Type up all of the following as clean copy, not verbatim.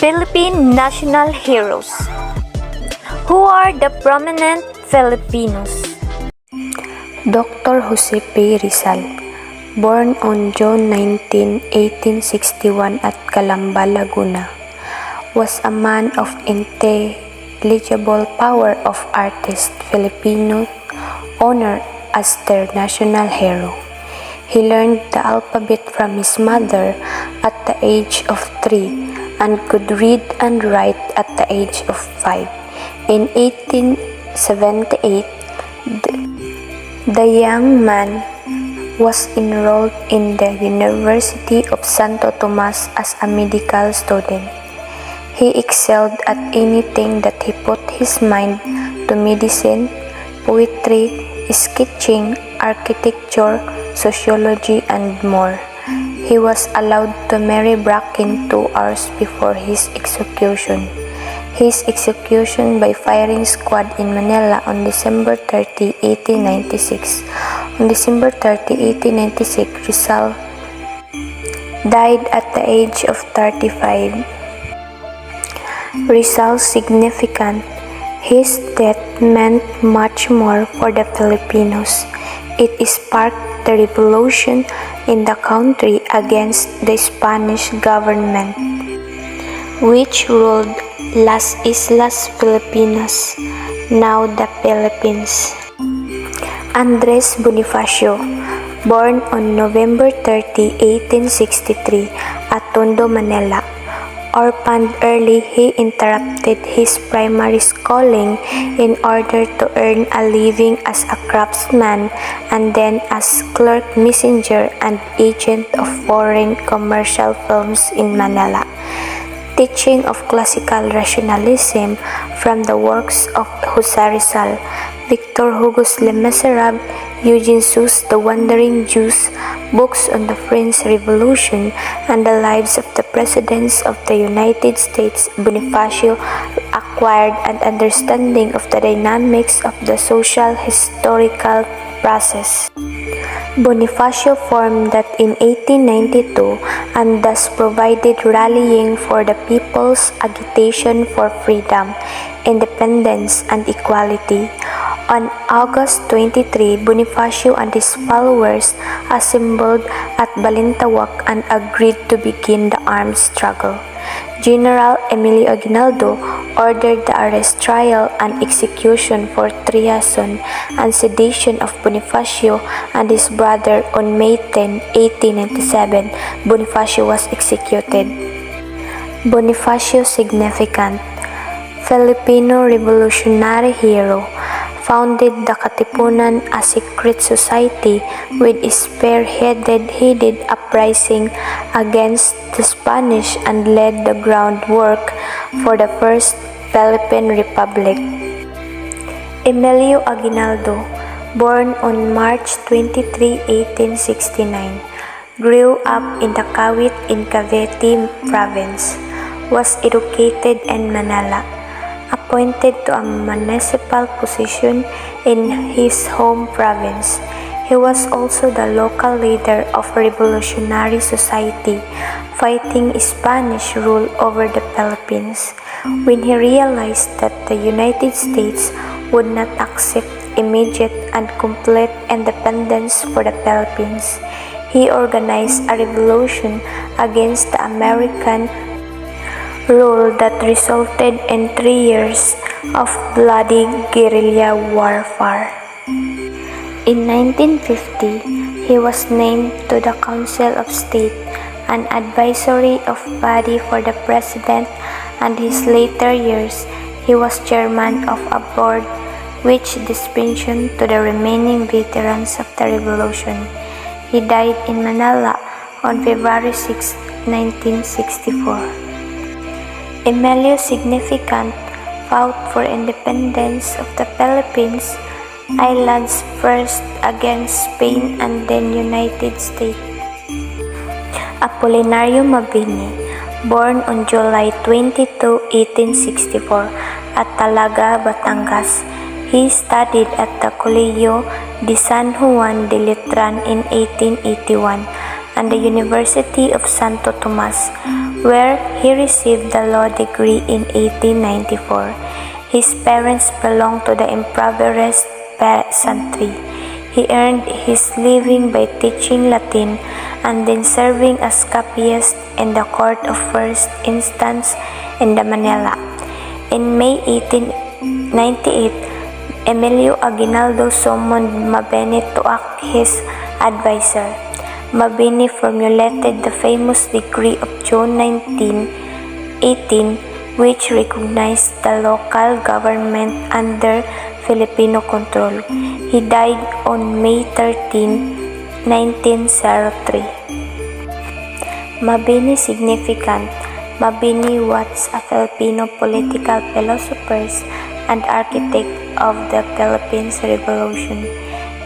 Philippine national heroes. Who are the prominent Filipinos? Dr. Jose P. Rizal, born on June 19, 1861 at Calamba, Laguna, was a man of intelligible power of artist Filipinos honored as their national hero. He learned the alphabet from his mother at the age of 3 and could read and write at the age of 5. In 1878, the young man was enrolled in the University of Santo Tomas as a medical student. He excelled at anything that he put his mind to: medicine, poetry, sketching, architecture, sociology, and more. He was allowed to marry Bracken 2 hours before his execution. His execution by firing squad in Manila on December 30, 1896. On December 30, 1896, Rizal died at the age of 35. Rizal's significant. His death meant much more for the Filipinos. It sparked the revolution in the country against the Spanish government, which ruled Las Islas Filipinas, now the Philippines. Andres Bonifacio, born on November 30, 1863 at Tondo, Manila. Orphaned early, he interrupted his primary schooling in order to earn a living as a craftsman and then as clerk, messenger, and agent of foreign commercial films in Manila. Teaching of classical rationalism from the works of Jose Rizal, Victor Hugo's Les Miserables, Eugene Sue's The Wandering Jews, books on the French Revolution, and the lives of the presidents of the United States, Bonifacio acquired an understanding of the dynamics of the social historical process. Bonifacio formed that in 1892 and thus provided rallying for the people's agitation for freedom, independence, and equality. On August 23, Bonifacio and his followers assembled at Balintawak and agreed to begin the armed struggle. General Emilio Aguinaldo ordered the arrest, trial, and execution for treason and sedition of Bonifacio and his brother. On May 10, 1897, Bonifacio was executed. Bonifacio significant. Filipino revolutionary hero. Founded the Katipunan, a secret society with spearheaded uprising against the Spanish and laid the groundwork for the first Philippine Republic. Emilio Aguinaldo, born on March 23, 1869, grew up in the Kawit in Cavite Province, was educated in Manila, appointed to a municipal position in his home province. He was also the local leader of a revolutionary society fighting Spanish rule over the Philippines. When he realized that the United States would not accept immediate and complete independence for the Philippines, he organized a revolution against the American rule that resulted in 3 years of bloody guerrilla warfare. In 1950, he was named to the Council of State, an advisory of body for the president, and his later years he was chairman of a board which distributed to the remaining veterans of the revolution. He died in Manila on February 6, 1964. Emilio significant, fought for independence of the Philippines Islands first against Spain and then United States. Apolinario Mabini, born on July 22, 1864 at Talaga, Batangas. He studied at the Colegio de San Juan de Letran in 1881 and the University of Santo Tomas, where he received the law degree in 1894. His parents belonged to the impoverished peasantry. He earned his living by teaching Latin and then serving as copyist in the Court of First Instance in Manila. In May 1898, Emilio Aguinaldo summoned Mabini to act his advisor. Mabini formulated the famous Decree of June 1918, which recognized the local government under Filipino control. He died on May 13, 1903. Mabini significant. Mabini was a Filipino political philosopher and architect of the Philippines Revolution.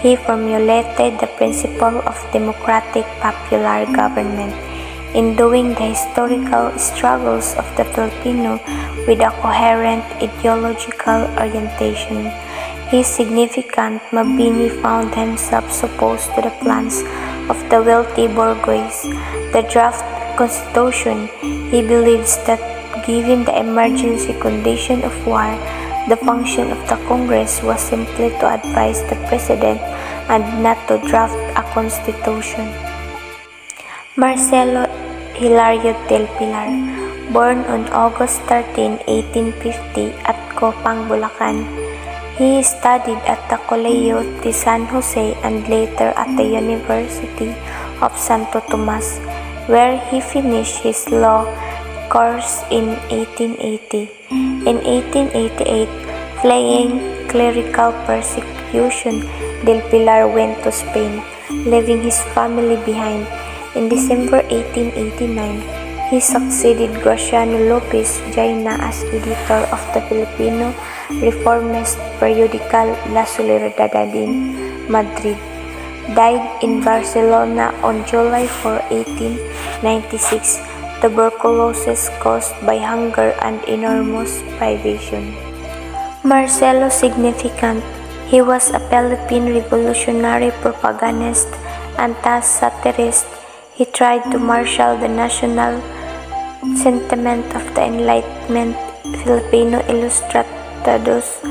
He formulated the principle of democratic popular government, enduing the historical struggles of the Filipino with a coherent ideological orientation. His significant Mabini found himself opposed to the plans of the wealthy bourgeois. The draft constitution, he believes that given the emergency condition of war, the function of the Congress was simply to advise the President and not to draft a constitution. Marcelo Hilario del Pilar, born on August 13, 1850 at Copang, Bulacan. He studied at the Colegio de San Jose and later at the University of Santo Tomas, where he finished his law course in 1880. In 1888, fleeing clerical persecution, Del Pilar went to Spain, leaving his family behind. In December 1889, he succeeded Graciano Lopez Jaina as editor of the Filipino reformist periodical La Solidaridad in Madrid. Died in Barcelona on July 4, 1896. Tuberculosis caused by hunger and enormous privation. Marcelo significant. He was a Philippine revolutionary propagandist and satirist. He tried to marshal the national sentiment of the Enlightenment Filipino Ilustrados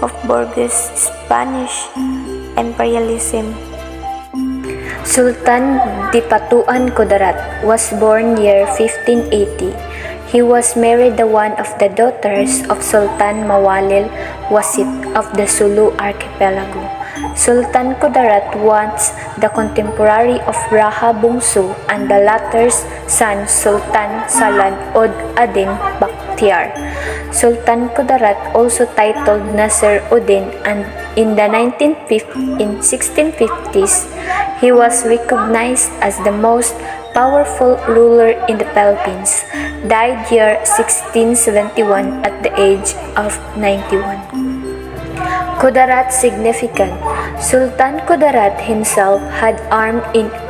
of bourgeois Spanish imperialism. Sultan Dipatuan Kudarat was born year 1580. He was married to one of the daughters of Sultan Mawalil Wasit of the Sulu archipelago. Sultan Kudarat was the contemporary of Raha Bungsu and the latter's son Sultan Salad Od Adin Bakhtiar. Sultan Kudarat also titled Nasir Uddin, and in the 1650s, he was recognized as the most powerful ruler in the Philippines. Died year 1671 at the age of 91. Kudarat significant. Sultan Kudarat himself had armed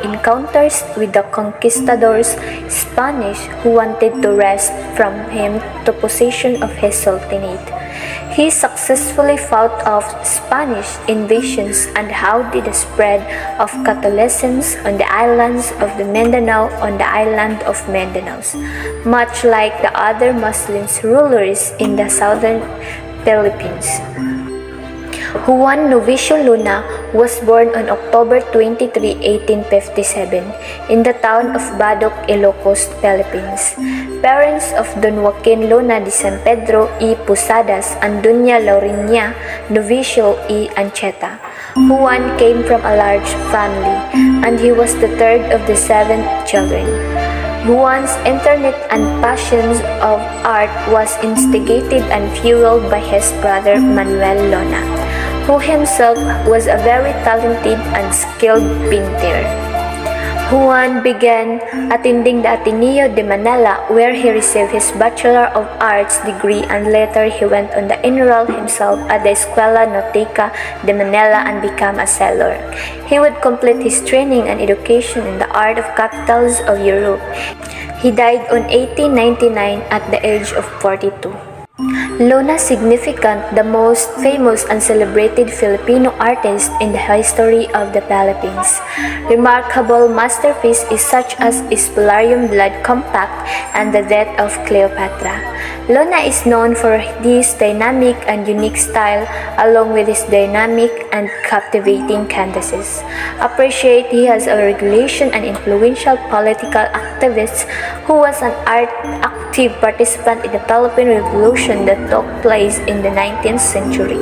encounters with the conquistadors Spanish who wanted to wrest from him the possession of his sultanate. He successfully fought off Spanish invasions and halted the spread of Catholicism on the islands of the Mindanao on the island of Mindanao, much like the other Muslim rulers in the southern Philippines. Juan Novicio Luna was born on October 23, 1857, in the town of Badoc, Ilocos, Philippines. Parents of Don Joaquin Luna de San Pedro y Posadas and Doña Laurinia Novicio y Ancheta. Juan came from a large family, and he was the third of the 7 children. Juan's interest and passions of art was instigated and fueled by his brother Manuel Luna, who himself was a very talented and skilled painter. Juan began attending the Ateneo de Manila, where he received his Bachelor of Arts degree, and later he went on to enroll himself at the Escuela Nautica de Manila and become a sailor. He would complete his training and education in the art of capitals of Europe. He died on 1899 at the age of 42. Lona significant, the most famous and celebrated Filipino artist in the history of the Philippines. Remarkable masterpieces such as Spolarium Blood Compact and The Death of Cleopatra. Lona is known for his dynamic and unique style along with his dynamic and captivating canvases. Appreciate he has a regulation and influential political activist who was an active participant in the Philippine Revolution that took place in the 19th century.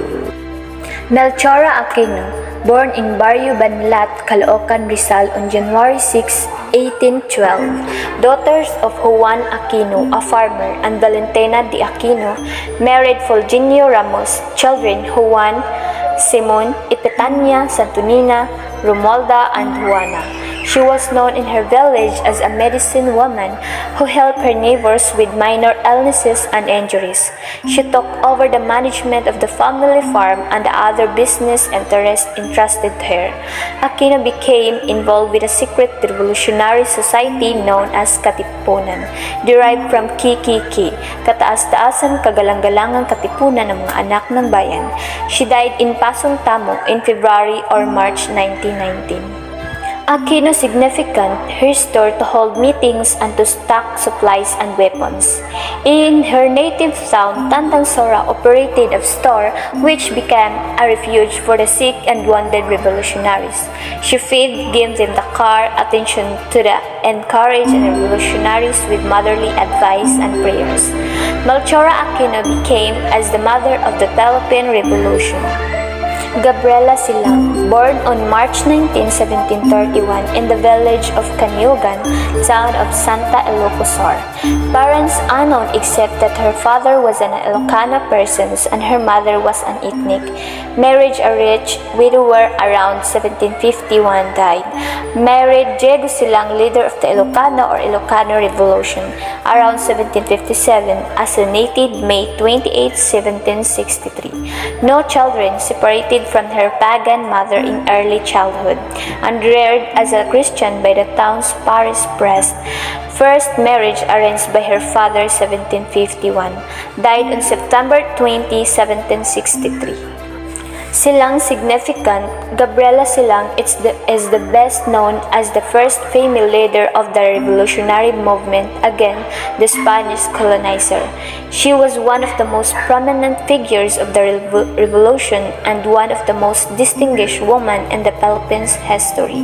Melchora Aquino, born in Barrio Banlat, Caloocan, Rizal on January 6, 1812, daughters of Juan Aquino, a farmer, and Valentina de Aquino, married Fulgenio Ramos, children Juan, Simon, Epitania, Santonina, Romualda, and Juana. She was known in her village as a medicine woman who helped her neighbors with minor illnesses and injuries. She took over the management of the family farm and the other business interests entrusted to her. Aquino became involved with a secret revolutionary society known as Katipunan, derived from Kikiki, kataas-taasan kagalang-galangang katipunan ng mga anak ng bayan. She died in Pasong Tamo in February or March 1919. Aquino significant, her store to hold meetings and to stock supplies and weapons. In her native town, Tantansora operated a store which became a refuge for the sick and wounded revolutionaries. She fed, gave them the care, attention to the encouraged and revolutionaries with motherly advice and prayers. Melchora Aquino became as the mother of the Philippine Revolution. Gabriela Silang, born on March 19, 1731 in the village of Canyugan, town of Santa Ilocosor. Parents unknown except that her father was an Ilocano person and her mother was an ethnic. Marriage a rich widower around 1751 died. Married Diego Silang, leader of the Ilocano or Ilocano Revolution, around 1757, assassinated May 28, 1763. No children, separated from her pagan mother in early childhood, and reared as a Christian by the town's parish priest. First marriage arranged by her father 1751. Died on September 20, 1763. Silang significant, Gabriela Silang is the best known as the first female leader of the revolutionary movement against the Spanish colonizer. She was one of the most prominent figures of the revolution and one of the most distinguished women in the Philippines history.